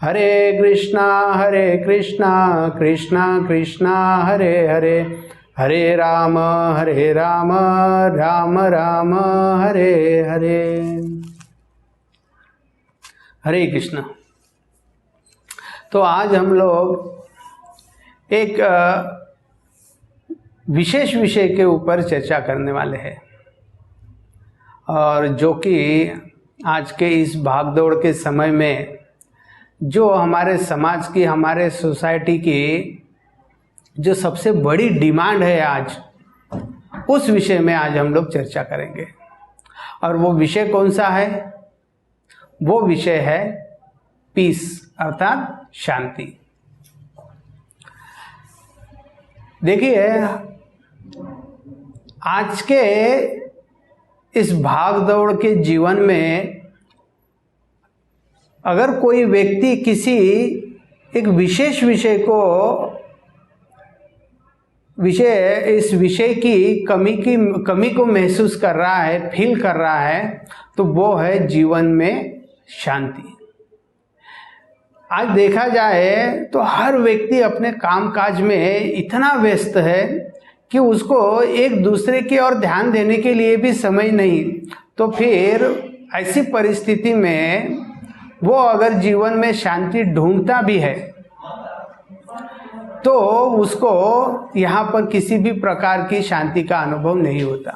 हरे कृष्णा कृष्णा कृष्णा हरे हरे, हरे राम राम राम हरे हरे। हरे कृष्णा। तो आज हम लोग एक विशेष विषय के ऊपर चर्चा करने वाले हैं, और जो कि आज के इस भागदौड़ के समय में जो हमारे समाज की, हमारे सोसाइटी की जो सबसे बड़ी डिमांड है आज, उस विषय में आज हम लोग चर्चा करेंगे। और वो विषय कौन सा है? वो विषय है पीस, अर्थात शांति। देखिए, आज के इस भागदौड़ के जीवन में अगर कोई व्यक्ति किसी एक विशेष इस विषय की कमी को महसूस कर रहा है, फील कर रहा है, तो वो है जीवन में शांति। आज देखा जाए तो हर व्यक्ति अपने कामकाज में इतना व्यस्त है कि उसको एक दूसरे की ओर ध्यान देने के लिए भी समय नहीं। तो फिर ऐसी परिस्थिति में वो अगर जीवन में शांति ढूंढता भी है तो उसको यहाँ पर किसी भी प्रकार की शांति का अनुभव नहीं होता।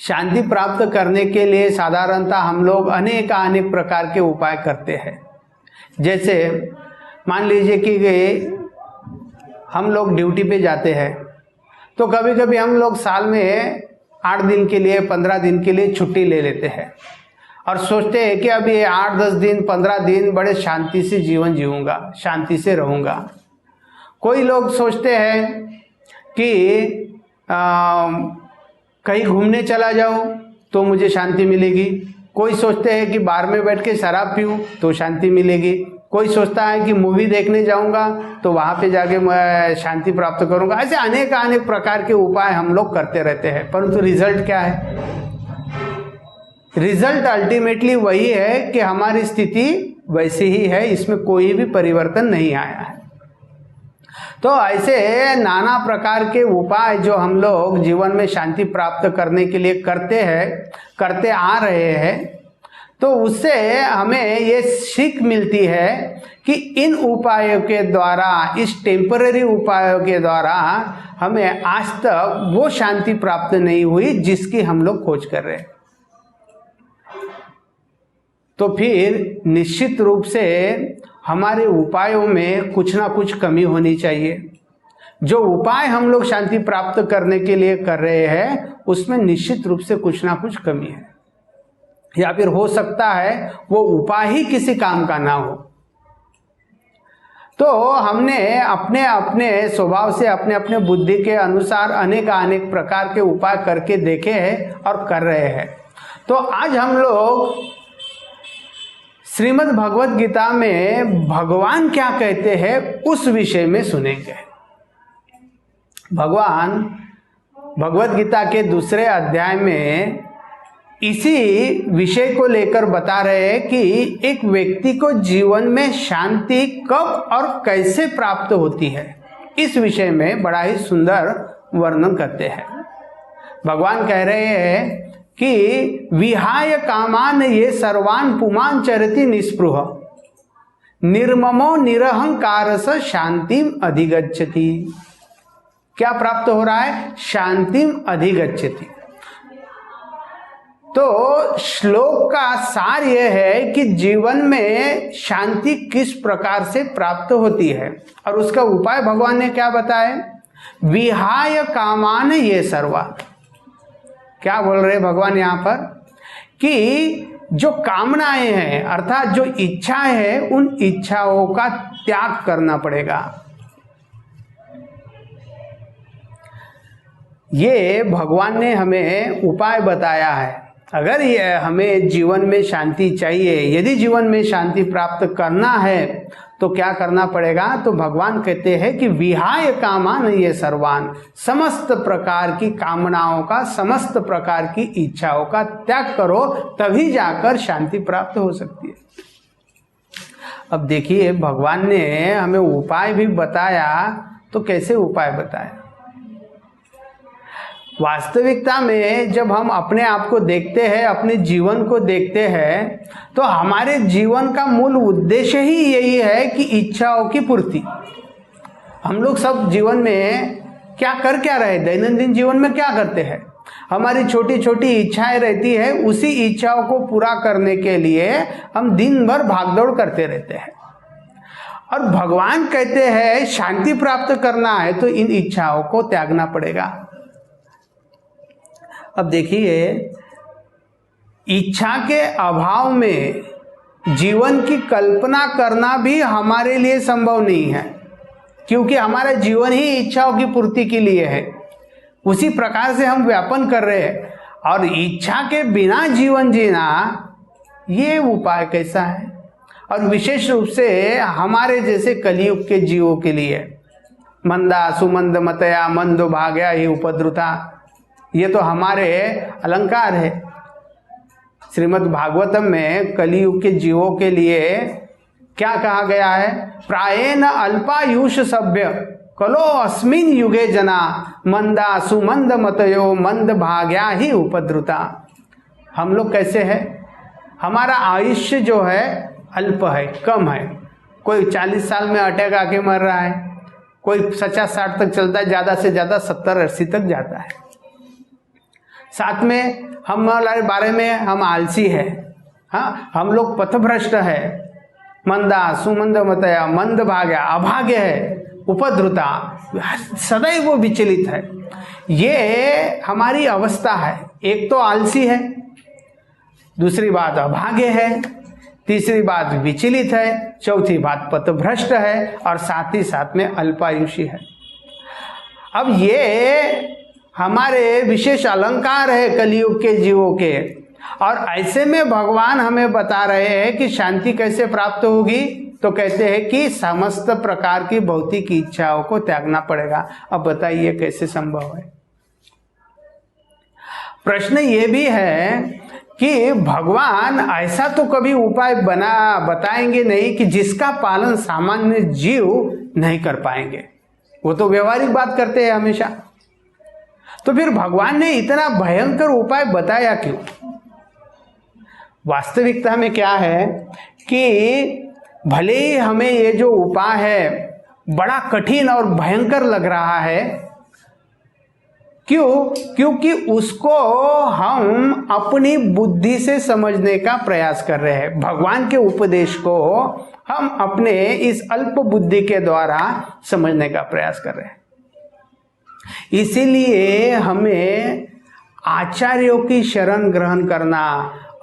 शांति प्राप्त करने के लिए साधारणतः हम लोग अनेक प्रकार के उपाय करते हैं। जैसे मान लीजिए कि हम लोग ड्यूटी पे जाते हैं, तो कभी कभी हम लोग साल में 8 दिन के लिए, 15 दिन के लिए छुट्टी ले लेते हैं और सोचते हैं कि अब ये 8-10 दिन, 15 दिन बड़े शांति से जीवन जीऊंगा, शांति से रहूंगा। कोई लोग सोचते हैं कि कहीं घूमने चला जाऊं तो मुझे शांति मिलेगी। कोई सोचते हैं कि बार में बैठ के शराब पीऊं तो शांति मिलेगी। कोई सोचता है कि मूवी देखने जाऊंगा तो वहां पे जाके मैं शांति प्राप्त करूंगा। ऐसे अनेक प्रकार के उपाय हम लोग करते रहते हैं, परंतु रिजल्ट क्या है? रिजल्ट अल्टीमेटली वही है कि हमारी स्थिति वैसी ही है, इसमें कोई भी परिवर्तन नहीं आया है। तो ऐसे नाना प्रकार के उपाय जो हम लोग जीवन में शांति प्राप्त करने के लिए करते आ रहे हैं, तो उससे हमें ये सीख मिलती है कि इन उपायों के द्वारा, इस टेम्पररी उपायों के द्वारा हमें आज तक वो शांति प्राप्त नहीं हुई जिसकी हम लोग खोज कर रहे हैं। तो फिर निश्चित रूप से हमारे उपायों में कुछ ना कुछ कमी होनी चाहिए। जो उपाय हम लोग शांति प्राप्त करने के लिए कर रहे हैं, उसमें निश्चित रूप से कुछ ना कुछ कमी है, या फिर हो सकता है वो उपाय ही किसी काम का ना हो। तो हमने अपने अपने स्वभाव से, अपने अपने बुद्धि के अनुसार अनेक प्रकार के उपाय करके देखे हैं और कर रहे हैं। तो आज हम लोग श्रीमद् भगवत गीता में भगवान क्या कहते हैं उस विषय में सुनेंगे। भगवान भगवत गीता के दूसरे अध्याय में इसी विषय को लेकर बता रहे हैं कि एक व्यक्ति को जीवन में शांति कब और कैसे प्राप्त होती है। इस विषय में बड़ा ही सुंदर वर्णन करते हैं। भगवान कह रहे हैं कि विहाय कामान ये सर्वान पुमान चरति निस्पृह निर्ममो निरहंकार स शांतिम अधिगच्छति। क्या प्राप्त हो रहा है? शांतिम अधिगच्छति। तो श्लोक का सार यह है कि जीवन में शांति किस प्रकार से प्राप्त होती है, और उसका उपाय भगवान ने क्या बताया? विहाय कामान ये सर्वा। क्या बोल रहे भगवान यहाँ पर? कि जो कामनाएं हैं, अर्थात जो इच्छाएं हैं, उन इच्छाओं का त्याग करना पड़ेगा। ये भगवान ने हमें उपाय बताया है। अगर ये हमें जीवन में शांति चाहिए, यदि जीवन में शांति प्राप्त करना है, तो क्या करना पड़ेगा? तो भगवान कहते हैं कि विहाय कामान ये सर्वान, समस्त प्रकार की कामनाओं का, समस्त प्रकार की इच्छाओं का त्याग करो, तभी जाकर शांति प्राप्त हो सकती है। अब देखिए, भगवान ने हमें उपाय भी बताया, तो कैसे उपाय बताया? वास्तविकता में जब हम अपने आप को देखते हैं, अपने जीवन को देखते हैं, तो हमारे जीवन का मूल उद्देश्य ही यही है कि इच्छाओं की पूर्ति। हम लोग सब जीवन में क्या रहे, दैनंदिन जीवन में क्या करते हैं? हमारी छोटी छोटी इच्छाएं रहती है, उसी इच्छाओं को पूरा करने के लिए हम दिन भर भागदौड़ करते रहते हैं। और भगवान कहते हैं शांति प्राप्त करना है तो इन इच्छाओं को त्यागना पड़ेगा। अब देखिए, इच्छा के अभाव में जीवन की कल्पना करना भी हमारे लिए संभव नहीं है, क्योंकि हमारा जीवन ही इच्छाओं की पूर्ति के लिए है। उसी प्रकार से हम व्यापन कर रहे हैं, और इच्छा के बिना जीवन जीना, ये उपाय कैसा है? और विशेष रूप से हमारे जैसे कलियुग के जीवों के लिए, मंदा सुमंद मतया मंदो भाग्या ही उपद्रुता, ये तो हमारे अलंकार है। श्रीमद् भागवतम में कलियुग के जीवों के लिए क्या कहा गया है? प्रायेण अल्पायुष सभ्य कलो अस्मिन युगे जना मंदा सुमंद मतयो मंद भाग्या ही उपद्रुता। हम लोग कैसे हैं? हमारा आयुष्य जो है अल्प है, कम है। कोई 40 साल में अटैक आके मर रहा है, कोई 50-60 तक चलता है, ज़्यादा से ज़्यादा 70-80 तक जाता है। साथ में हमारे बारे में हम आलसी है, हाँ, हम लोग पथभ्रष्ट है, मंदा सुमंद मतया मंद भाग्या, अभाग्य है, उपद्रुता, सदैव वो विचलित है। ये हमारी अवस्था है। एक तो आलसी है, दूसरी बात अभाग्य है, तीसरी बात विचलित है, चौथी बात पथभ्रष्ट है, और साथ ही साथ में अल्पायुषी है। अब ये हमारे विशेष अलंकार है कलियुग के जीवों के, और ऐसे में भगवान हमें बता रहे हैं कि शांति कैसे प्राप्त होगी। तो कहते हैं कि समस्त प्रकार की भौतिक इच्छाओं को त्यागना पड़ेगा। अब बताइए कैसे संभव है? प्रश्न ये भी है कि भगवान ऐसा तो कभी उपाय बताएंगे नहीं कि जिसका पालन सामान्य जीव नहीं कर पाएंगे। वो तो व्यवहारिक बात करते हैं हमेशा। तो फिर भगवान ने इतना भयंकर उपाय बताया क्यों? वास्तविकता में क्या है कि भले ही हमें ये जो उपाय है बड़ा कठिन और भयंकर लग रहा है, क्यों? क्योंकि उसको हम अपनी बुद्धि से समझने का प्रयास कर रहे हैं। भगवान के उपदेश को हम अपने इस अल्प बुद्धि के द्वारा समझने का प्रयास कर रहे हैं। इसीलिए हमें आचार्यों की शरण ग्रहण करना,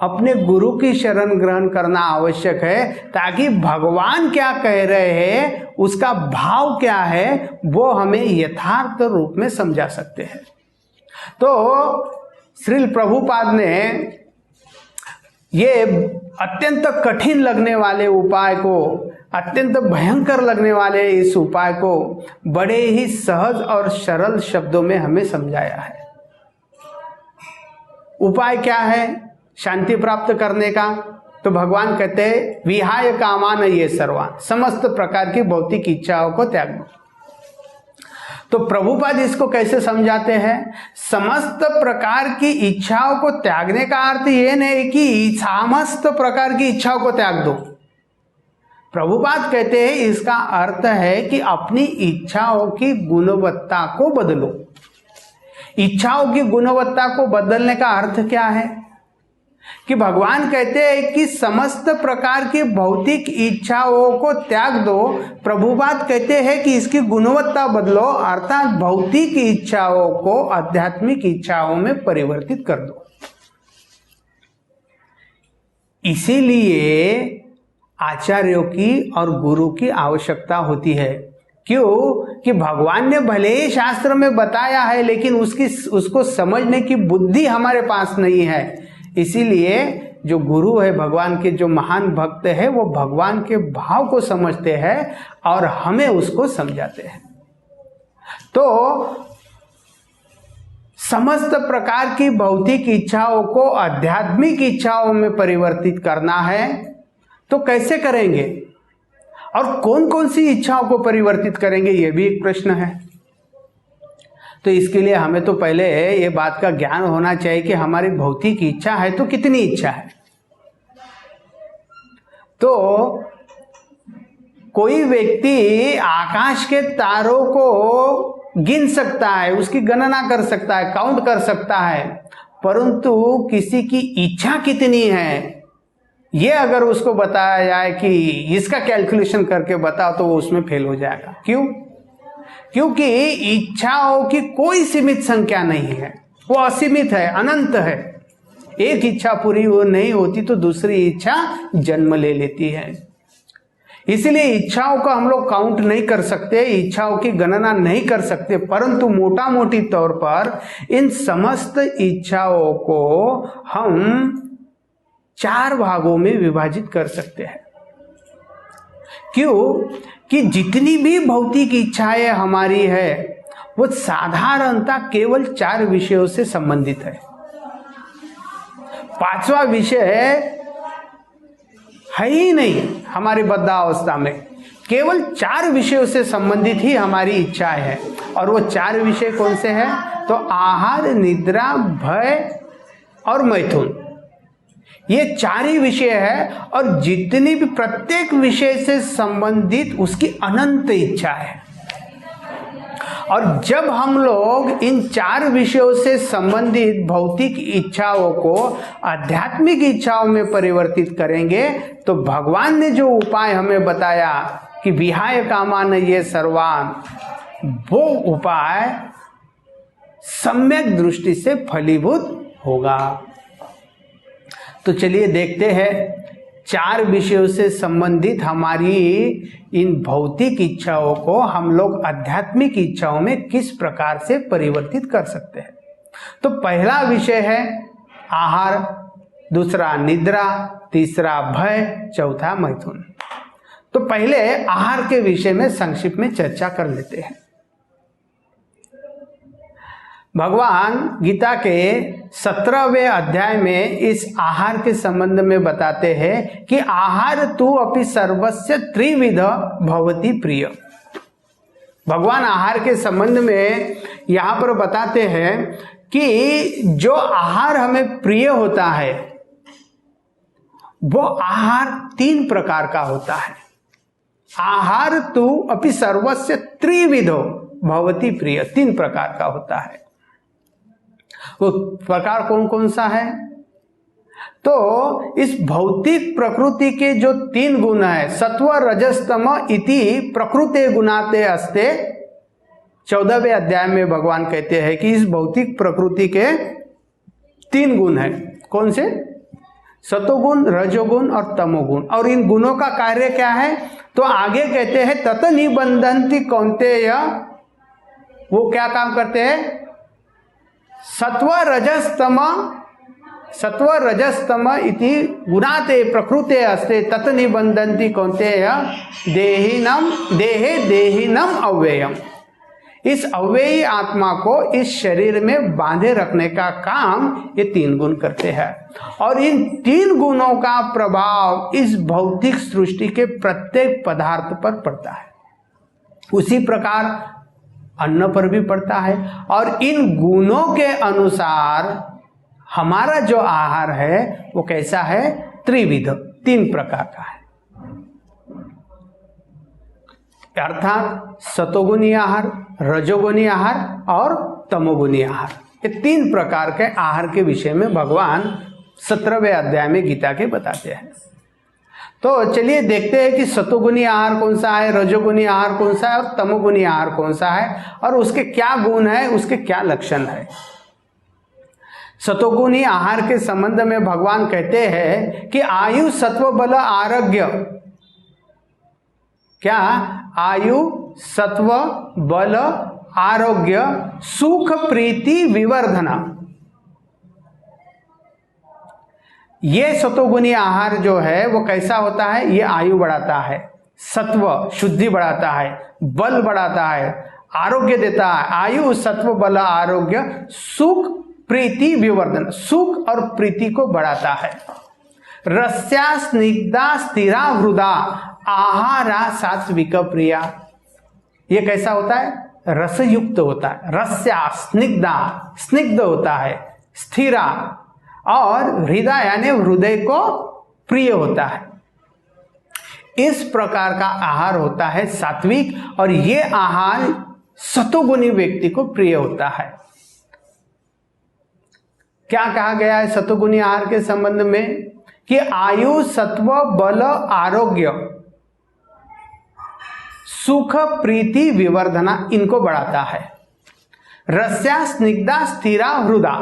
अपने गुरु की शरण ग्रहण करना आवश्यक है, ताकि भगवान क्या कह रहे हैं, उसका भाव क्या है, वो हमें यथार्थ रूप में समझा सकते हैं। तो श्रील प्रभुपाद ने ये अत्यंत कठिन लगने वाले उपाय को, अत्यंत भयंकर लगने वाले इस उपाय को बड़े ही सहज और सरल शब्दों में हमें समझाया है। उपाय क्या है शांति प्राप्त करने का? तो भगवान कहते हैं विहाय कामान ये सर्वान, समस्त प्रकार की भौतिक इच्छाओं को त्याग दो। तो प्रभुपाद इसको कैसे समझाते हैं? समस्त प्रकार की इच्छाओं को त्यागने का अर्थ ये नहीं कि समस्त प्रकार की इच्छाओं को त्याग दो। प्रभुपाद कहते हैं इसका अर्थ है कि अपनी इच्छाओं की गुणवत्ता को बदलो। इच्छाओं की गुणवत्ता को बदलने का अर्थ क्या है? कि भगवान कहते हैं कि समस्त प्रकार की भौतिक इच्छाओं को त्याग दो। प्रभुपाद कहते हैं कि इसकी गुणवत्ता बदलो, अर्थात भौतिक इच्छाओं को आध्यात्मिक इच्छाओं में परिवर्तित कर दो। इसीलिए आचार्यों की और गुरु की आवश्यकता होती है। क्यों? कि भगवान ने भले ही शास्त्र में बताया है, लेकिन उसको समझने की बुद्धि हमारे पास नहीं है। इसीलिए जो गुरु है, भगवान के जो महान भक्त है, वो भगवान के भाव को समझते हैं और हमें उसको समझाते हैं। तो समस्त प्रकार की भौतिक इच्छाओं को आध्यात्मिक इच्छाओं में परिवर्तित करना है, तो कैसे करेंगे? और कौन कौन सी इच्छाओं को परिवर्तित करेंगे, यह भी एक प्रश्न है। तो इसके लिए हमें तो पहले ये बात का ज्ञान होना चाहिए कि हमारी भौतिक इच्छा है तो कितनी इच्छा है। तो कोई व्यक्ति आकाश के तारों को गिन सकता है, उसकी गणना कर सकता है, काउंट कर सकता है, परंतु किसी की इच्छा कितनी है ये अगर उसको बताया जाए कि इसका कैलकुलेशन करके बताओ, तो वो उसमें फेल हो जाएगा। क्यों? क्योंकि इच्छाओं की कोई सीमित संख्या नहीं है, वो असीमित है, अनंत है। एक इच्छा पूरी वो नहीं होती तो दूसरी इच्छा जन्म ले लेती है। इसलिए इच्छाओं का हम लोग काउंट नहीं कर सकते, इच्छाओं की गणना नहीं कर सकते, परंतु मोटा मोटी तौर पर इन समस्त इच्छाओं को हम 4 भागों में विभाजित कर सकते हैं। क्यों? कि जितनी भी भौतिक इच्छाएं हमारी है वो साधारणतः केवल 4 विषयों से संबंधित है। 5वां विषय है ही नहीं हमारी बद्धावस्था में। केवल 4 विषयों से संबंधित ही हमारी इच्छाएं हैं। और वो 4 विषय कौन से हैं? तो आहार, निद्रा, भय और मैथुन, ये 4 ही विषय है। और जितनी भी प्रत्येक विषय से संबंधित उसकी अनंत इच्छा है। और जब हम लोग इन 4 विषयों से संबंधित भौतिक इच्छाओं को आध्यात्मिक इच्छाओं में परिवर्तित करेंगे तो भगवान ने जो उपाय हमें बताया कि विहाय कामान ये सर्वान, वो उपाय सम्यक दृष्टि से फलीभूत होगा। तो चलिए देखते हैं 4 विषयों से संबंधित हमारी इन भौतिक इच्छाओं को हम लोग आध्यात्मिक इच्छाओं में किस प्रकार से परिवर्तित कर सकते हैं। तो पहला विषय है आहार, दूसरा निद्रा, तीसरा भय, चौथा मैथुन। तो पहले आहार के विषय में संक्षिप्त में चर्चा कर लेते हैं। भगवान गीता के 17वें अध्याय में इस आहार के संबंध में बताते हैं कि आहार तु अपि सर्वस्य त्रिविध भवति प्रिय। भगवान आहार के संबंध में यहाँ पर बताते हैं कि जो आहार हमें प्रिय होता है वो आहार 3 प्रकार का होता है। आहार तु अपि सर्वस्य त्रिविधो भवति प्रिय, 3 प्रकार का होता है। वो प्रकार कौन कौन सा है? तो इस भौतिक प्रकृति के जो 3 गुण है, सत्व रजस तम इति प्रकृते गुणाते अस्ते, 14वें अध्याय में भगवान कहते हैं कि इस भौतिक प्रकृति के 3 गुण है। कौन से? सतोगुण, रजोगुण और तमोगुण। और इन गुणों का कार्य क्या है? तो आगे कहते हैं तत निबंधन्ति कौन्तेय, वो क्या काम करते हैं? सत्व रजस्तम इति गुणाते प्रकृते अस्ते तत निबंधन्ति कौन्तेय देहिनम अव्ययम। इस अव्ययी आत्मा को इस शरीर में बांधे रखने का काम ये 3 गुण करते हैं। और इन 3 गुणों का प्रभाव इस भौतिक सृष्टि के प्रत्येक पदार्थ पर पड़ता है। उसी प्रकार अन्न पर भी पड़ता है। और इन गुणों के अनुसार हमारा जो आहार है वो कैसा है? त्रिविध, 3 प्रकार का है। अर्थात सतोगुणी आहार, रजोगुणी आहार और तमोगुणी आहार, ये 3 प्रकार के आहार के विषय में भगवान 17वें अध्याय में गीता के बताते हैं। तो चलिए देखते हैं कि सतोगुणी आहार कौन सा है, रजोगुणी आहार कौन सा है और तमोगुणी आहार कौन सा है, और उसके क्या गुण है, उसके क्या लक्षण है। सतोगुणी आहार के संबंध में भगवान कहते हैं कि आयु, सत्व, बल, आरोग्य, क्या? आयु, सत्व, बल, आरोग्य, सुख, प्रीति, विवर्धना, ये सतोगुणी आहार जो है वो कैसा होता है? ये आयु बढ़ाता है, सत्व शुद्धि बढ़ाता है, बल बढ़ाता है, आरोग्य देता है। आयु, सत्व, बल, आरोग्य, सुख, प्रीति, विवर्धन, सुख और प्रीति को बढ़ाता है। रस्या स्निग्धा स्थिरा हृदा आहारा सात्विक प्रिया। ये कैसा होता है? रसयुक्त होता है, रस्या स्निग्धा, स्निग्ध होता है, स्थिरा, और हृदय यानी हृदय को प्रिय होता है। इस प्रकार का आहार होता है सात्विक, और ये आहार सतोगुणी व्यक्ति को प्रिय होता है। क्या कहा गया है सतोगुणी आहार के संबंध में? कि आयु, सत्व, बल, आरोग्य, सुख, प्रीति, विवर्धना, इनको बढ़ाता है। रस्या स्निग्धा स्थिरा हृदा,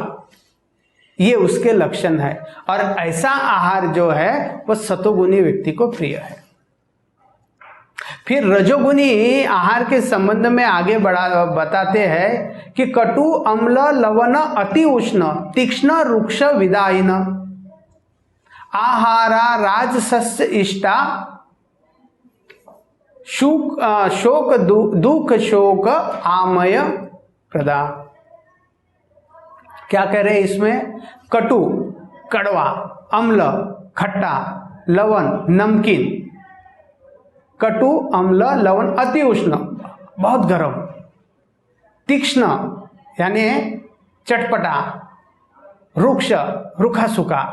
ये उसके लक्षण है। और ऐसा आहार जो है वह सतोगुणी व्यक्ति को प्रिय है। फिर रजोगुणी आहार के संबंध में आगे बताते हैं कि कटु, अम्ल, लवण, अति उष्ण, तीक्ष्ण, रुक्ष, विदायिन, आहारा राजसस्य इष्टा, शोक दुख शोक आमय प्रदा। क्या कह रहे हैं इसमें? कटु कड़वा, अम्ल खट्टा, लवण नमकीन, कटु, अम्ल, लवण, अति उष्ण बहुत गर्म, तीक्ष्ण यानी चटपटा, रुक्ष रूखा सूखा,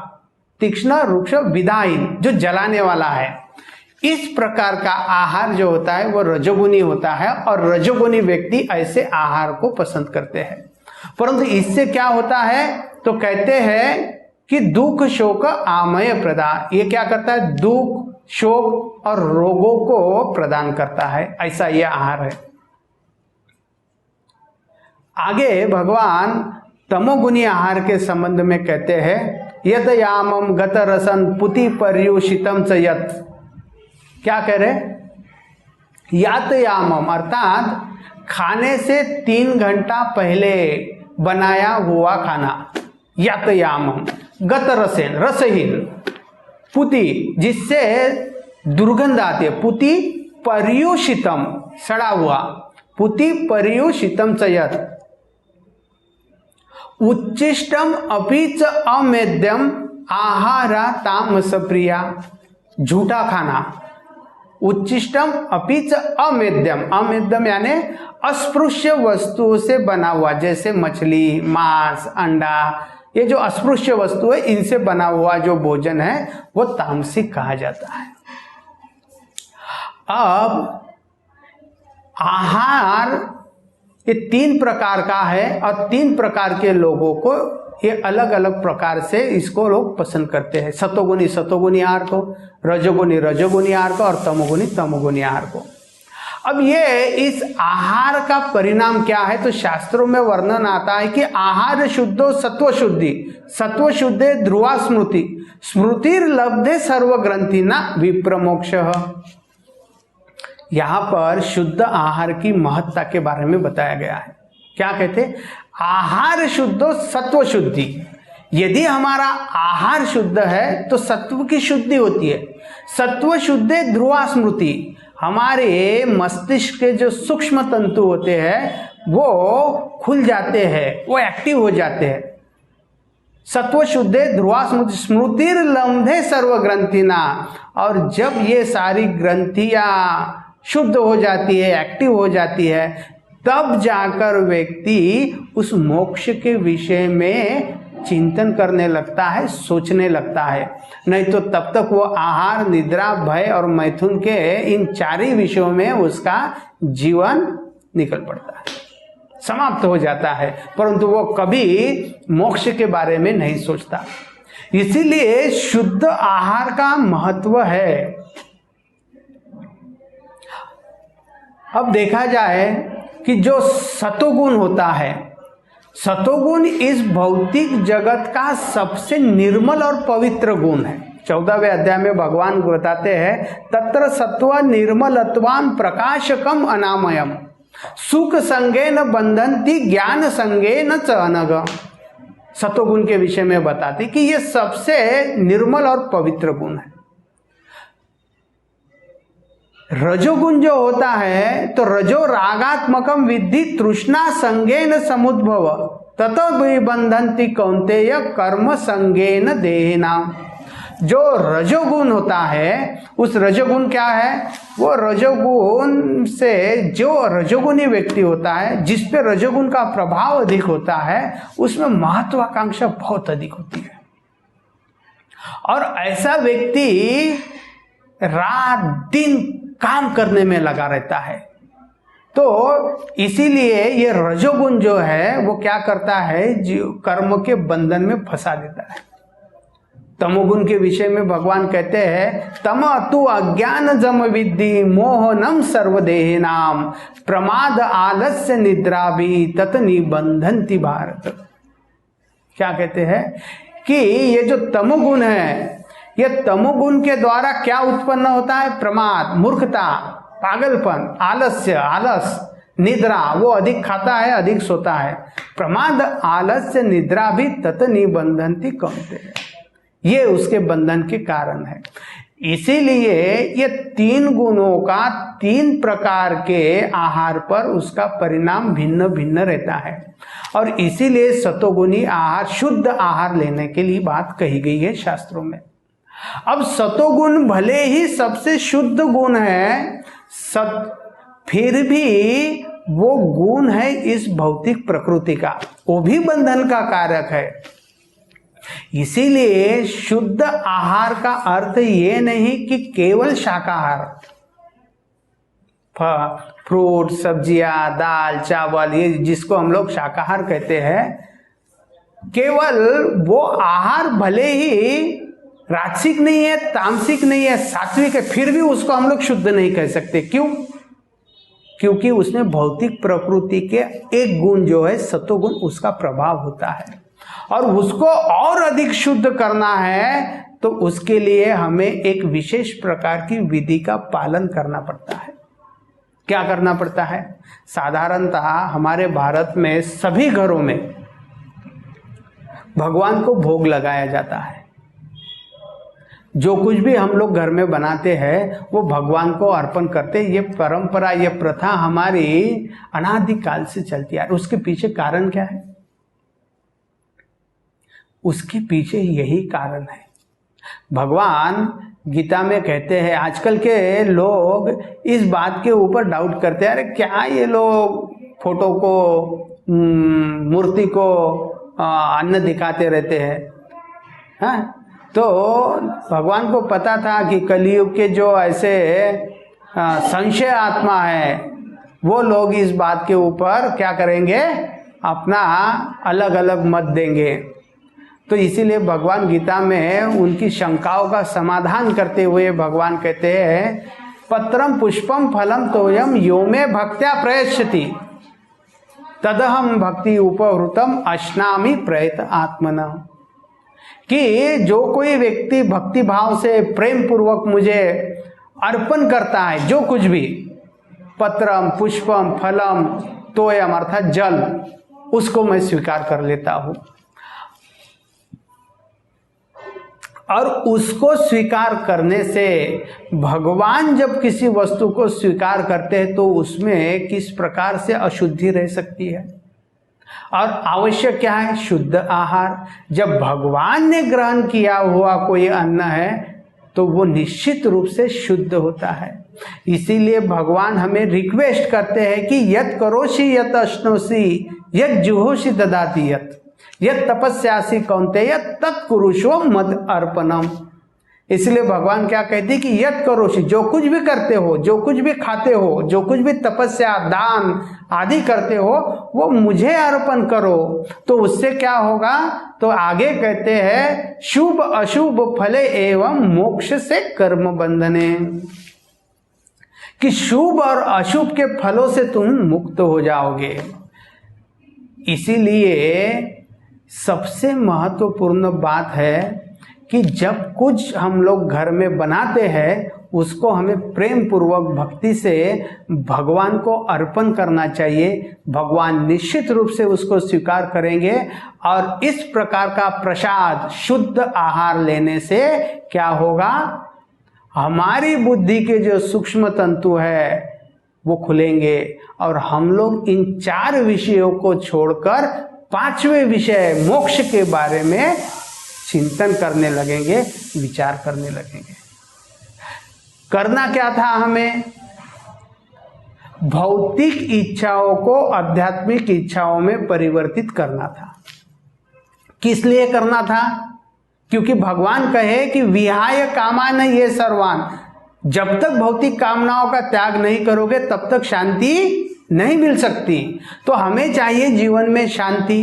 तीक्ष्ण, रुक्ष, विदायिन जो जलाने वाला है। इस प्रकार का आहार जो होता है वो रजोगुणी होता है, और रजोगुणी व्यक्ति ऐसे आहार को पसंद करते हैं। परंतु इससे क्या होता है? तो कहते हैं कि दुख शोक आमय प्रदा, ये क्या करता है? दुख, शोक और रोगों को प्रदान करता है, ऐसा यह आहार है। आगे भगवान तमोगुणी आहार के संबंध में कहते हैं, यत यामम गत रसन पुति पर्युषितम च यत। क्या कह रहे? यात यामम अर्थात खाने से 3 घंटा पहले बनाया हुआ खाना, यात यामम, गत रसेन रसहीन, पुति जिससे दुर्गंध आती है, पुति पर्युषितम सड़ा हुआ, पुति पर्युषितम च यत, उच्चिष्टम अपि च अमेद्यम आहारा तामस प्रिया। झूठा खाना, उच्चिष्टम अपि च अमेद्यम, अमेद्यम यानी अस्पृश्य वस्तुओं से बना हुआ, जैसे मछली, मांस, अंडा, ये जो अस्पृश्य वस्तु है इनसे बना हुआ जो भोजन है वो तामसिक कहा जाता है। अब आहार ये 3 प्रकार का है, और 3 प्रकार के लोगों को ये अलग अलग प्रकार से इसको लोग पसंद करते हैं। सतोगुणी सतोगुणी आहार को, रजोगुणी रजोगुणी आहार को, और तमोगुणी तमोगुणी आहार को। अब ये इस आहार का परिणाम क्या है? तो शास्त्रों में वर्णन आता है कि आहार शुद्धो सत्व शुद्धि, सत्व शुद्धे ध्रुवा स्मृति, स्मृतिर लब्धे सर्व ग्रंथि न विप्रमोक्ष। यहां पर शुद्ध आहार की महत्ता के बारे में बताया गया है। क्या कहते? आहार शुद्धो सत्व शुद्धि। यदि हमारा आहार शुद्ध है तो सत्व की शुद्धि होती है। सत्व शुद्धे ध्रुवा स्मृति, हमारे मस्तिष्क के जो सूक्ष्म तंतु होते हैं वो खुल जाते हैं, वो एक्टिव हो जाते हैं। सत्व शुद्धे ध्रुवा स्मृति, स्मृतिर लब्धे सर्व ग्रंथिना, और जब ये सारी ग्रंथियां शुद्ध हो जाती है, एक्टिव हो जाती है, तब जाकर व्यक्ति उस मोक्ष के विषय में चिंतन करने लगता है, सोचने लगता है। नहीं तो तब तक वो आहार, निद्रा, भय और मैथुन के इन 4 ही विषयों में उसका जीवन निकल पड़ता है, समाप्त हो जाता है, परंतु वो कभी मोक्ष के बारे में नहीं सोचता। इसीलिए शुद्ध आहार का महत्व है। अब देखा जाए कि जो सतोगुण होता है, सतोगुण इस भौतिक जगत का सबसे निर्मल और पवित्र गुण है। 14वें अध्याय में भगवान बताते हैं, तत्र सत्व निर्मलत्वाम प्रकाशकम अनामयम, सुख संगेन बंधन्ति ज्ञान संगेन च अनग। सतोगुण के विषय में बताते कि ये सबसे निर्मल और पवित्र गुण है। रजोगुण जो होता है तो रजो रागात्मकम विद्धि तृष्णा संगेन समुद्भव ततो विबंधन्ति कौन्तेय कर्म संगेन देहिनाम। जो रजोगुण होता है, उस रजोगुण क्या है, वो रजोगुण से जो रजोगुणी व्यक्ति होता है, जिस पे रजोगुण का प्रभाव अधिक होता है, उसमें महत्वाकांक्षा बहुत अधिक होती है। और ऐसा व्यक्ति रात दिन काम करने में लगा रहता है। तो इसीलिए ये रजोगुण जो है वो क्या करता है, जो कर्म के बंधन में फंसा देता है। तमोगुण के विषय में भगवान कहते हैं, तम तु अज्ञान जम विद्धि मोहनम सर्वदेहिनाम प्रमाद आलस्य निद्रा भी तत निबंधन्ति भारत। क्या कहते हैं कि ये जो तमोगुण है, ये तमोगुण के द्वारा क्या उत्पन्न होता है, प्रमाद, मूर्खता, पागलपन, आलस्य, आलस, निद्रा, वो अधिक खाता है, अधिक सोता है। प्रमाद आलस्य निद्रा भी तत निबंधन्ति कौन्तेय, ये उसके बंधन के कारण है। इसीलिए ये तीन गुणों का तीन प्रकार के आहार पर उसका परिणाम भिन्न भिन्न रहता है। और इसीलिए सतोगुणी आहार, शुद्ध आहार लेने के लिए बात कही गई है शास्त्रों में। अब सतोगुण भले ही सबसे शुद्ध गुण है, फिर भी वो गुण है इस भौतिक प्रकृति का, वो भी बंधन का कारक है। इसीलिए शुद्ध आहार का अर्थ ये नहीं कि केवल शाकाहार, फ्रूट, सब्जियां, दाल, चावल, ये जिसको हम लोग शाकाहार कहते हैं, केवल वो आहार भले ही राजसिक नहीं है, तामसिक नहीं है, सात्विक है, फिर भी उसको हम लोग शुद्ध नहीं कह सकते। क्यों? क्योंकि उसमें भौतिक प्रकृति के एक गुण जो है सतोगुण, उसका प्रभाव होता है। और उसको और अधिक शुद्ध करना है तो उसके लिए हमें एक विशेष प्रकार की विधि का पालन करना पड़ता है। क्या करना पड़ता है? साधारणतः हमारे भारत में सभी घरों में भगवान को भोग लगाया जाता है। जो कुछ भी हम लोग घर में बनाते हैं वो भगवान को अर्पण करते हैं। ये परंपरा, ये प्रथा हमारी अनादिकाल से चलती है। उसके पीछे कारण क्या है? उसके पीछे यही कारण है। भगवान गीता में कहते हैं, आजकल के लोग इस बात के ऊपर डाउट करते हैं, अरे क्या ये लोग फोटो को, मूर्ति को अन्न दिखाते रहते हैं। हाँ, तो भगवान को पता था कि कलयुग के जो ऐसे संशय आत्मा है वो लोग इस बात के ऊपर क्या करेंगे, अपना अलग अलग मत देंगे। तो इसीलिए भगवान गीता में उनकी शंकाओं का समाधान करते हुए भगवान कहते हैं, पत्रम पुष्पम फलम तोयम यो मे भक्त्या प्रयच्छति तदहम भक्ति उपहृतम अश्नामि प्रयत आत्मना। कि जो कोई व्यक्ति भक्ति भाव से प्रेम पूर्वक मुझे अर्पण करता है, जो कुछ भी, पत्रम, पुष्पम, फलम, तोयम अर्थात जल, उसको मैं स्वीकार कर लेता हूं। और उसको स्वीकार करने से भगवान जब किसी वस्तु को स्वीकार करते हैं तो उसमें किस प्रकार से अशुद्धि रह सकती है। और आवश्यक क्या है? शुद्ध आहार। जब भगवान ने ग्रहण किया हुआ कोई अन्न है तो वो निश्चित रूप से शुद्ध होता है। इसीलिए भगवान हमें रिक्वेस्ट करते हैं कि यत् करोषि यत् अश्नोषि यत् जुहोषि ददाति यत् यत् तपस्यासि कौन्तेय तत् कुरुष्व मद अर्पणम। इसलिए भगवान क्या कहते हैं कि यत् करोषि, जो कुछ भी करते हो, जो कुछ भी खाते हो, जो कुछ भी तपस्या, दान आदि करते हो, वो मुझे अर्पण करो। तो उससे क्या होगा? तो आगे कहते हैं, शुभ अशुभ फले एवं मोक्ष से कर्म बंधने, कि शुभ और अशुभ के फलों से तुम मुक्त हो जाओगे। इसीलिए सबसे महत्वपूर्ण बात है कि जब कुछ हम लोग घर में बनाते हैं उसको हमें प्रेम पूर्वक भक्ति से भगवान को अर्पण करना चाहिए। भगवान निश्चित रूप से उसको स्वीकार करेंगे। और इस प्रकार का प्रसाद, शुद्ध आहार लेने से क्या होगा? हमारी बुद्धि के जो सूक्ष्म तंतु है वो खुलेंगे और हम लोग इन 4 विषयों को छोड़कर 5वें विषय मोक्ष के बारे में चिंतन करने लगेंगे, विचार करने लगेंगे। करना क्या था हमें? भौतिक इच्छाओं को आध्यात्मिक इच्छाओं में परिवर्तित करना था। किस लिए करना था? क्योंकि भगवान कहे कि विहाय कामान ये सर्वान, जब तक भौतिक कामनाओं का त्याग नहीं करोगे तब तक शांति नहीं मिल सकती। तो हमें चाहिए जीवन में शांति।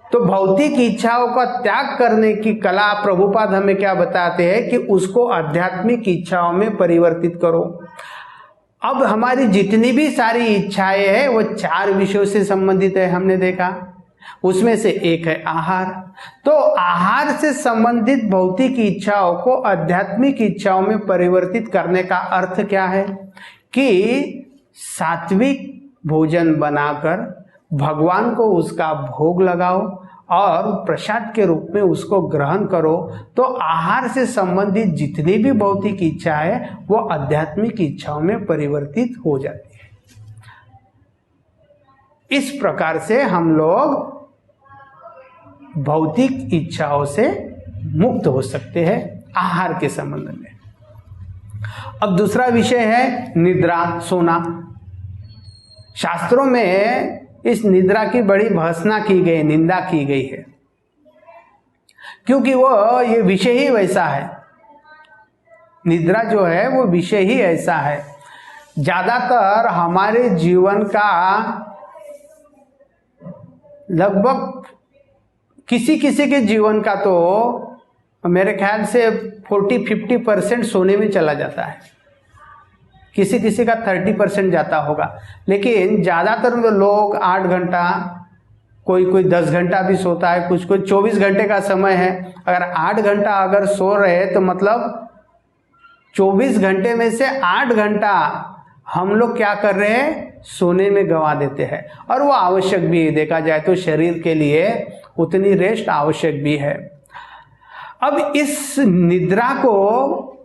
तो भौतिक इच्छाओं का त्याग करने की कला प्रभुपाद हमें क्या बताते हैं कि उसको आध्यात्मिक इच्छाओं में परिवर्तित करो। अब हमारी जितनी भी सारी इच्छाएं हैं वो 4 विषयों से संबंधित है, हमने देखा। उसमें से एक है आहार। तो आहार से संबंधित भौतिक इच्छाओं को आध्यात्मिक इच्छाओं में परिवर्तित करने का अर्थ क्या है कि सात्विक भोजन बनाकर भगवान को उसका भोग लगाओ और प्रसाद के रूप में उसको ग्रहण करो। तो आहार से संबंधित जितनी भी भौतिक इच्छा है वो आध्यात्मिक इच्छाओं में परिवर्तित हो जाती है। इस प्रकार से हम लोग भौतिक इच्छाओं से मुक्त हो सकते हैं आहार के संबंध में। अब दूसरा विषय है निद्रा, सोना। शास्त्रों में इस निद्रा की बड़ी भर्त्सना की गई, निंदा की गई है, क्योंकि ये विषय ही वैसा है। निद्रा जो है वो विषय ही ऐसा है। ज्यादातर हमारे जीवन का लगभग किसी किसी के जीवन का तो मेरे ख्याल से 40-50% सोने में चला जाता है। किसी किसी का 30% जाता होगा, लेकिन ज़्यादातर लोग 8 घंटा, कोई 10 घंटा भी सोता है, कुछ 24 घंटे का समय है। अगर 8 घंटा अगर सो रहे तो मतलब 24 घंटे में से 8 घंटा हम लोग क्या कर रहे हैं? सोने में गंवा देते हैं। और वो आवश्यक भी है, देखा जाए तो शरीर के लिए उतनी रेस्ट आवश्यक भी है। अब इस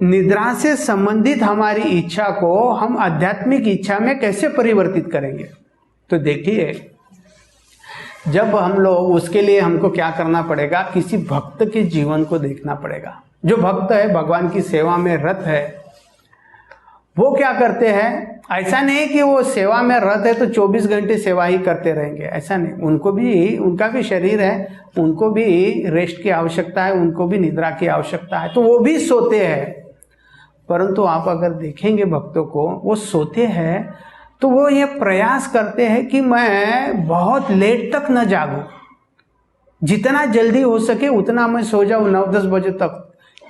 निद्रा से संबंधित हमारी इच्छा को हम आध्यात्मिक इच्छा में कैसे परिवर्तित करेंगे? तो देखिए, जब हम लोग, उसके लिए हमको क्या करना पड़ेगा? किसी भक्त के जीवन को देखना पड़ेगा। जो भक्त है, भगवान की सेवा में रत है, वो क्या करते हैं? ऐसा नहीं कि वो सेवा में रत है तो 24 घंटे सेवा ही करते रहेंगे, ऐसा नहीं। उनका भी शरीर है, उनको भी रेस्ट की आवश्यकता है, उनको भी निद्रा की आवश्यकता है, तो वो भी सोते हैं। परंतु आप अगर देखेंगे भक्तों को, वो सोते हैं तो वो ये प्रयास करते हैं कि मैं बहुत लेट तक न जागूं, जितना जल्दी हो सके उतना मैं सो जाऊं 9-10 बजे तक।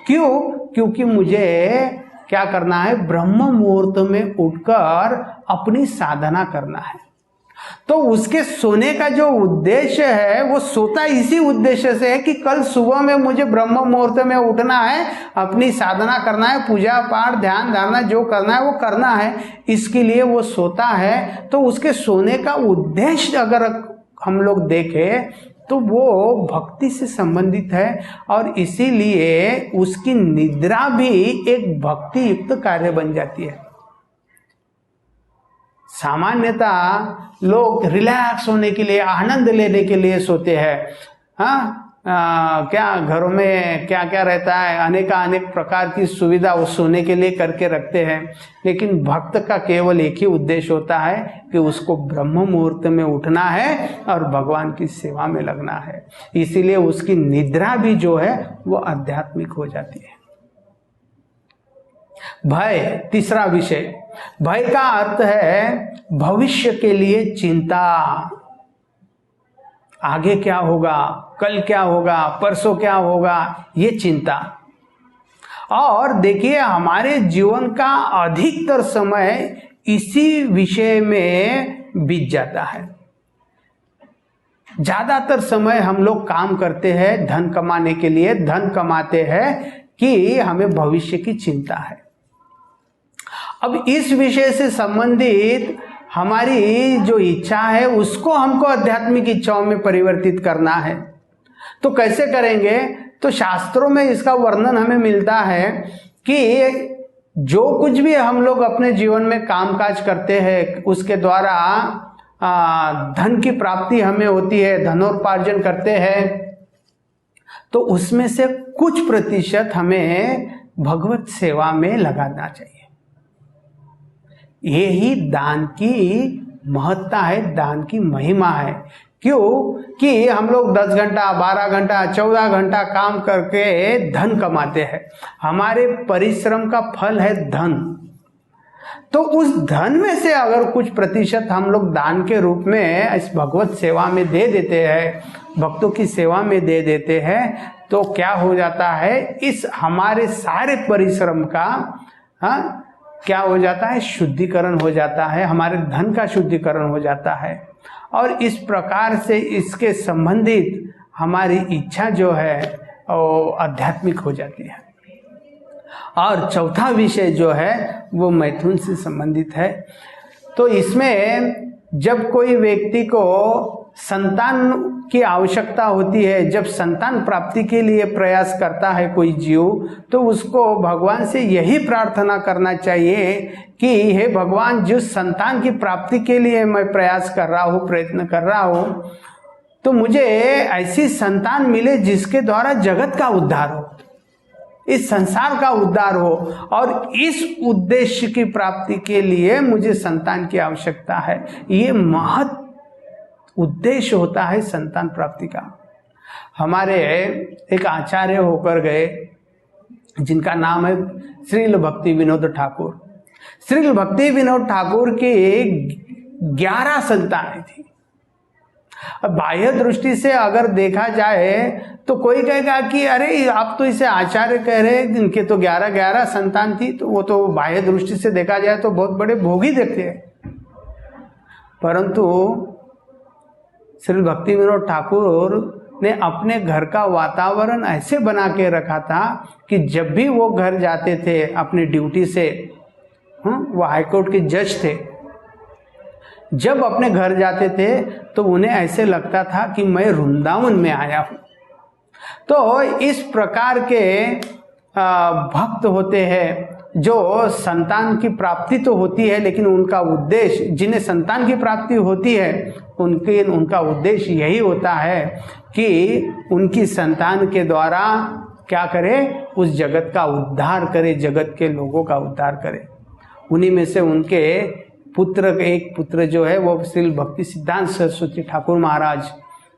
क्यों? क्योंकि मुझे क्या करना है? ब्रह्म मुहूर्त में उठकर अपनी साधना करना है। तो उसके सोने का जो उद्देश्य है वो सोता इसी उद्देश्य से है कि कल सुबह में मुझे ब्रह्म मुहूर्त में उठना है, अपनी साधना करना है, पूजा पाठ ध्यान धारणा जो करना है वो करना है, इसके लिए वो सोता है। तो उसके सोने का उद्देश्य अगर हम लोग देखें तो वो भक्ति से संबंधित है, और इसीलिए उसकी निद्रा भी एक भक्ति युक्त कार्य बन जाती है। सामान्यतः लोग रिलैक्स होने के लिए, आनंद लेने के लिए सोते हैं। हाँ, क्या घरों में क्या क्या रहता है, अनेक प्रकार की सुविधा वो सोने के लिए करके रखते हैं, लेकिन भक्त का केवल एक ही उद्देश्य होता है कि उसको ब्रह्म मुहूर्त में उठना है और भगवान की सेवा में लगना है। इसीलिए उसकी निद्रा भी जो है वो आध्यात्मिक हो जाती है। भय, तीसरा विषय। भय का अर्थ है भविष्य के लिए चिंता। आगे क्या होगा, कल क्या होगा, परसों क्या होगा, ये चिंता। और देखिए, हमारे जीवन का अधिकतर समय इसी विषय में बीत जाता है। ज्यादातर समय हम लोग काम करते हैं धन कमाने के लिए, धन कमाते हैं कि हमें भविष्य की चिंता है। अब इस विषय से संबंधित हमारी जो इच्छा है उसको हमको आध्यात्मिक इच्छाओं में परिवर्तित करना है। तो कैसे करेंगे? तो शास्त्रों में इसका वर्णन हमें मिलता है कि जो कुछ भी हम लोग अपने जीवन में कामकाज करते हैं उसके द्वारा धन की प्राप्ति हमें होती है, धनोपार्जन करते हैं, तो उसमें से कुछ प्रतिशत हमें भगवत सेवा में लगाना चाहिए। ये ही दान की महत्ता है, दान की महिमा है। क्यों कि हम लोग 10 घंटा, 12 घंटा, 14 घंटा काम करके धन कमाते हैं। हमारे परिश्रम का फल है धन। तो उस धन में से अगर कुछ प्रतिशत हम लोग दान के रूप में इस भगवत सेवा में दे देते हैं, भक्तों की सेवा में दे देते हैं, तो क्या हो जाता है, इस हमारे सारे परिश्रम का क्या हो जाता है, शुद्धिकरण हो जाता है, हमारे धन का शुद्धिकरण हो जाता है। और इस प्रकार से इसके संबंधित हमारी इच्छा जो है वो आध्यात्मिक हो जाती है। और चौथा विषय जो है वो मैथुन से संबंधित है। तो इसमें जब कोई व्यक्ति को संतान की आवश्यकता होती है, जब संतान प्राप्ति के लिए प्रयास करता है कोई जीव, तो उसको भगवान से यही प्रार्थना करना चाहिए कि हे भगवान, जिस संतान की प्राप्ति के लिए मैं प्रयास कर रहा हूँ, प्रयत्न कर रहा हूँ, तो मुझे ऐसी संतान मिले जिसके द्वारा जगत का उद्धार हो, इस संसार का उद्धार हो। और इस उद्देश्य की प्राप्ति के लिए मुझे संतान की आवश्यकता है। ये महत् उद्देश्य होता है संतान प्राप्ति का। हमारे एक आचार्य होकर गए जिनका नाम है श्रील भक्ति विनोद ठाकुर। श्रील भक्ति विनोद ठाकुर की 11 संतानें थी। अब बाह्य दृष्टि से अगर देखा जाए तो कोई कहेगा कि अरे आप तो इसे आचार्य कह रहे हैं, इनके तो 11 संतान थी, तो वो तो बाह्य दृष्टि से देखा जाए तो बहुत बड़े भोगी देखते हैं। परंतु श्री भक्ति विनोद ठाकुर ने अपने घर का वातावरण ऐसे बना के रखा था कि जब भी वो घर जाते थे अपनी ड्यूटी से, वो हाईकोर्ट के जज थे, जब अपने घर जाते थे तो उन्हें ऐसे लगता था कि मैं वृंदावन में आया हूँ। तो इस प्रकार के भक्त होते हैं जो संतान की प्राप्ति तो होती है, लेकिन उनका उद्देश्य, जिन्हें संतान की प्राप्ति होती है उनका उद्देश्य यही होता है कि उनकी संतान के द्वारा क्या करे, उस जगत का उद्धार करे, जगत के लोगों का उद्धार करे। उन्हीं में से उनके एक पुत्र जो है वो श्री भक्ति सिद्धांत सरस्वती ठाकुर महाराज,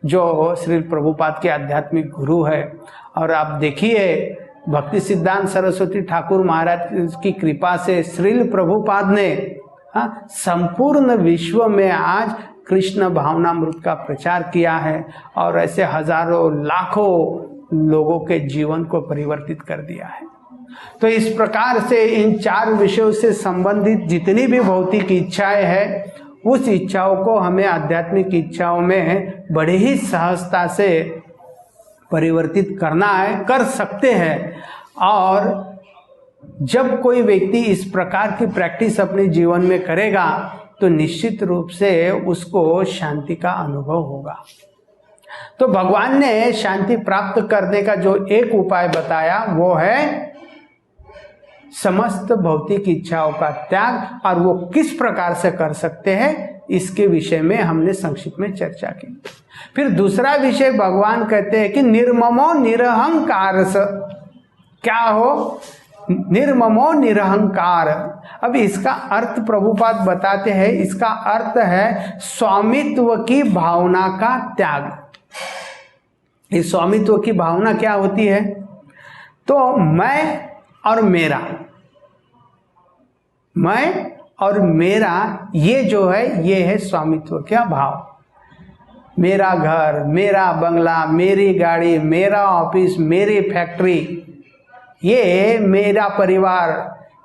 जो श्री प्रभुपाद के आध्यात्मिक गुरु है। और आप देखिए भक्ति सिद्धांत सरस्वती ठाकुर महाराज की कृपा से श्रील प्रभुपाद ने संपूर्ण विश्व में आज कृष्ण भावनामृत का प्रचार किया है और ऐसे हजारों लाखों लोगों के जीवन को परिवर्तित कर दिया है। तो इस प्रकार से इन 4 विषयों से संबंधित जितनी भी भौतिक इच्छाएं हैं, उस इच्छाओं को हमें आध्यात्मिक इच्छाओं में बड़े ही सहजता से परिवर्तित करना है, कर सकते हैं। और जब कोई व्यक्ति इस प्रकार की प्रैक्टिस अपने जीवन में करेगा तो निश्चित रूप से उसको शांति का अनुभव होगा। तो भगवान ने शांति प्राप्त करने का जो एक उपाय बताया वो है समस्त भौतिक इच्छाओं का त्याग, और वो किस प्रकार से कर सकते हैं इसके विषय में हमने संक्षिप्त में चर्चा की। फिर दूसरा विषय भगवान कहते हैं कि निर्ममो निरहंकार। क्या हो? निर्ममो निरहंकार। अब इसका अर्थ प्रभुपाद बताते हैं, इसका अर्थ है स्वामित्व की भावना का त्याग। इस स्वामित्व की भावना क्या होती है? तो मैं और मेरा, मैं और मेरा, ये जो है ये है स्वामित्व का भाव। मेरा घर, मेरा बंगला, मेरी गाड़ी, मेरा ऑफिस, मेरी फैक्ट्री, ये मेरा परिवार,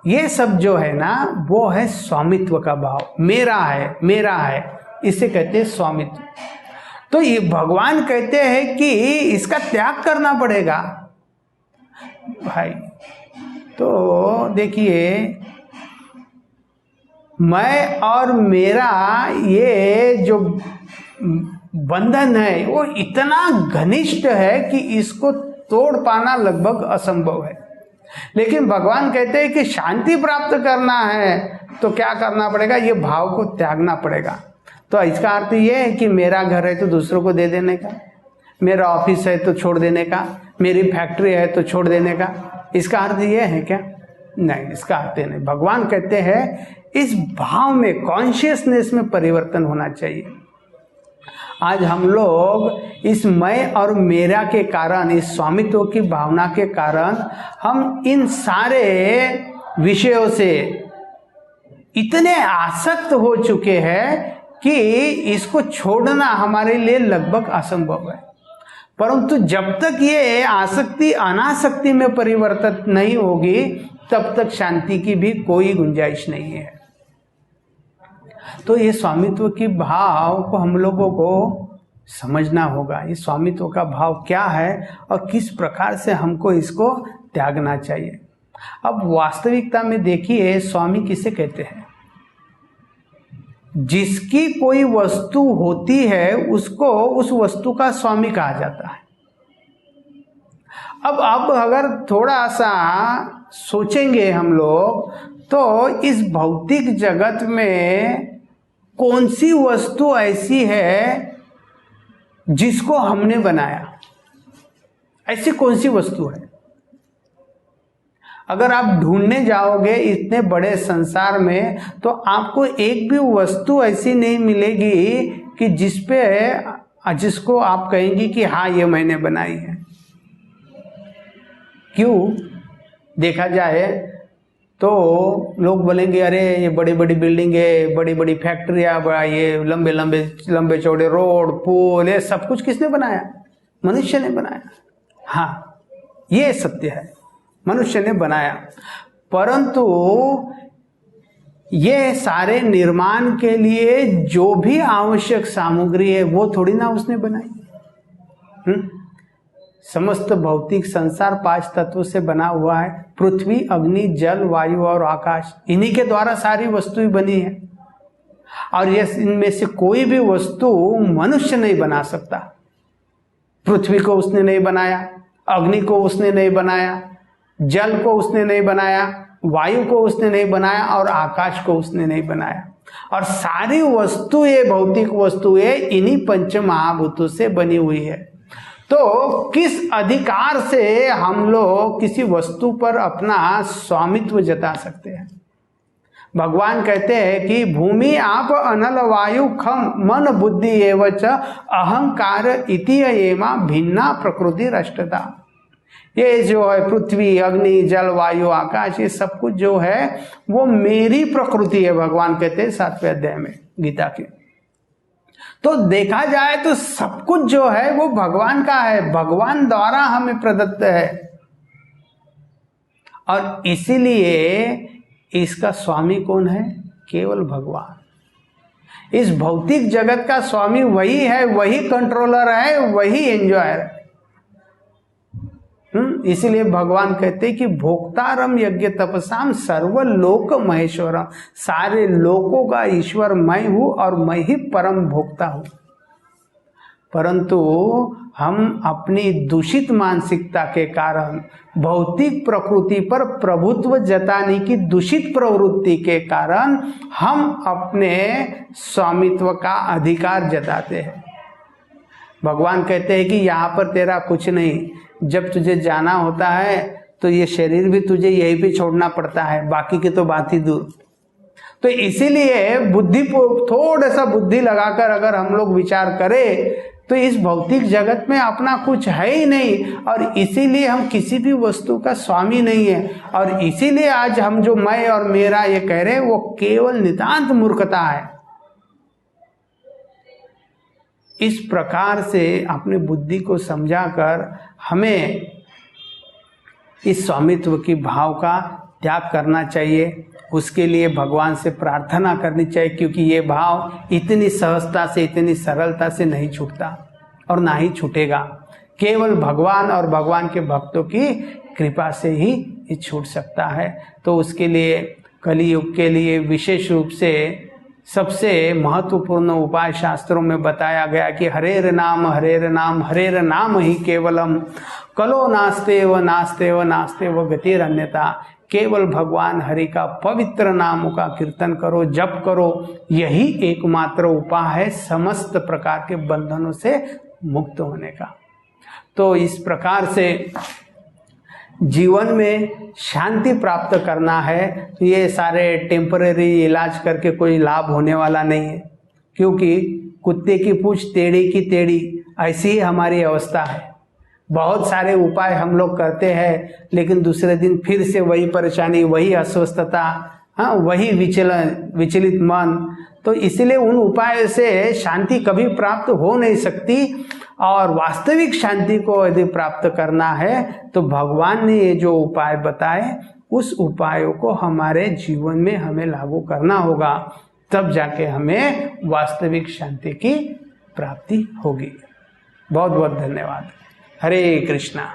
ये सब जो है ना वो है स्वामित्व का भाव। मेरा है, मेरा है, इसे कहते हैं स्वामित्व। तो ये भगवान कहते हैं कि इसका त्याग करना पड़ेगा भाई। तो देखिए, मैं और मेरा ये जो बंधन है वो इतना घनिष्ठ है कि इसको तोड़ पाना लगभग असंभव है। लेकिन भगवान कहते हैं कि शांति प्राप्त करना है तो क्या करना पड़ेगा? ये भाव को त्यागना पड़ेगा। तो इसका अर्थ ये है कि मेरा घर है तो दूसरों को दे देने का, मेरा ऑफिस है तो छोड़ देने का, मेरी फैक्ट्री है तो छोड़ देने का। इसका अर्थ ये है क्या? नहीं, इसका अर्थ नहीं। भगवान कहते हैं इस भाव में, कॉन्शियसनेस में परिवर्तन होना चाहिए। आज हम लोग इस मैं और मेरा के कारण, इस स्वामित्व की भावना के कारण हम इन सारे विषयों से इतने आसक्त हो चुके हैं कि इसको छोड़ना हमारे लिए लगभग असंभव है। परंतु जब तक ये आसक्ति अनासक्ति में परिवर्तित नहीं होगी तब तक शांति की भी कोई गुंजाइश नहीं है। तो ये स्वामित्व की भाव को हम लोगों को समझना होगा। ये स्वामित्व का भाव क्या है और किस प्रकार से हमको इसको त्यागना चाहिए। अब वास्तविकता में देखिए, स्वामी किसे कहते हैं? जिसकी कोई वस्तु होती है उसको उस वस्तु का स्वामी कहा जाता है। अब अगर थोड़ा सा सोचेंगे हम लोग तो इस भौतिक जगत में कौन सी वस्तु ऐसी है जिसको हमने बनाया? ऐसी कौन सी वस्तु है? अगर आप ढूंढने जाओगे इतने बड़े संसार में तो आपको एक भी वस्तु ऐसी नहीं मिलेगी कि जिसको आप कहेंगी कि हाँ ये मैंने बनाई है। क्यों? देखा जाए तो लोग बोलेंगे अरे ये बड़ी बड़ी बिल्डिंग है, बड़ी बड़ी फैक्ट्रियां, बड़ा ये लंबे चौड़े रोड, पुल, ये सब कुछ किसने बनाया? मनुष्य ने बनाया। हाँ, ये सत्य है, मनुष्य ने बनाया। परंतु ये सारे निर्माण के लिए जो भी आवश्यक सामग्री है वो थोड़ी ना उसने बनाई। समस्त भौतिक संसार 5 तत्वों से बना हुआ है। पृथ्वी, अग्नि, जल, वायु और आकाश, इन्हीं के द्वारा सारी वस्तुएं बनी है। और ये इनमें से कोई भी वस्तु मनुष्य नहीं बना सकता। पृथ्वी को उसने नहीं बनाया, अग्नि को उसने नहीं बनाया, जल को उसने नहीं बनाया, वायु को उसने नहीं बनाया और आकाश को उसने नहीं बनाया। और सारी वस्तुएं, भौतिक वस्तुएं इन्हीं पंच महाभूतों से बनी हुई है। तो किस अधिकार से हम लोग किसी वस्तु पर अपना स्वामित्व जता सकते हैं? भगवान कहते हैं कि भूमि आप अनल वायु खम मन बुद्धि एवच अहंकार इति एमा भिन्ना प्रकृति रष्टता। ये जो है पृथ्वी, अग्नि, जल, वायु, आकाश, ये सब कुछ जो है वो मेरी प्रकृति है, भगवान कहते हैं 7वें अध्याय में गीता के। तो देखा जाए तो सब कुछ जो है वो भगवान का है, भगवान द्वारा हमें प्रदत्त है। और इसीलिए इसका स्वामी कौन है? केवल भगवान। इस भौतिक जगत का स्वामी वही है, वही कंट्रोलर है, वही एंजॉयर है। इसीलिए भगवान कहते हैं कि भोक्तारम यज्ञ तपसाम सर्वलोक महेश्वरम, सारे लोकों का ईश्वर मैं हूं और मैं ही परम भोक्ता हूं। परंतु हम अपनी दूषित मानसिकता के कारण, भौतिक प्रकृति पर प्रभुत्व जताने की दूषित प्रवृत्ति के कारण हम अपने स्वामित्व का अधिकार जताते हैं। भगवान कहते हैं कि यहाँ पर तेरा कुछ नहीं, जब तुझे जाना होता है तो ये शरीर भी तुझे यहीं पे छोड़ना पड़ता है, बाकी की तो बात ही दूर। तो इसीलिए बुद्धि को थोड़ा सा बुद्धि लगाकर अगर हम लोग विचार करें तो इस भौतिक जगत में अपना कुछ है ही नहीं, और इसीलिए हम किसी भी वस्तु का स्वामी नहीं है। और इसीलिए आज हम जो मैं और मेरा ये कह रहे हैं वो केवल नितांत मूर्खता है। इस प्रकार से अपनी बुद्धि को समझाकर हमें इस स्वामित्व की भाव का त्याग करना चाहिए। उसके लिए भगवान से प्रार्थना करनी चाहिए, क्योंकि ये भाव इतनी सहजता से, इतनी सरलता से नहीं छूटता और ना ही छूटेगा। केवल भगवान और भगवान के भक्तों की कृपा से ही ये छूट सकता है। तो उसके लिए कलियुग के लिए विशेष रूप से सबसे महत्वपूर्ण उपाय शास्त्रों में बताया गया कि हरेर नाम हरेर नाम हरेर नाम ही केवलम, कलो नास्तेव नास्तेव नास्तेव गतिर अन्यथा। केवल भगवान हरि का पवित्र नामों का कीर्तन करो, जप करो, यही एकमात्र उपाय है समस्त प्रकार के बंधनों से मुक्त होने का। तो इस प्रकार से जीवन में शांति प्राप्त करना है। ये सारे टेम्पररी इलाज करके कोई लाभ होने वाला नहीं है, क्योंकि कुत्ते की पूंछ टेढ़ी की टेढ़ी, ऐसी ही हमारी अवस्था है। बहुत सारे उपाय हम लोग करते हैं, लेकिन दूसरे दिन फिर से वही परेशानी, वही अस्वस्थता, हाँ, वही विचलित मन। तो इसलिए उन उपायों से शांति कभी प्राप्त हो नहीं सकती। और वास्तविक शांति को यदि प्राप्त करना है तो भगवान ने ये जो उपाय बताए, उस उपायों को हमारे जीवन में हमें लागू करना होगा, तब जाके हमें वास्तविक शांति की प्राप्ति होगी। बहुत बहुत धन्यवाद। हरे कृष्णा।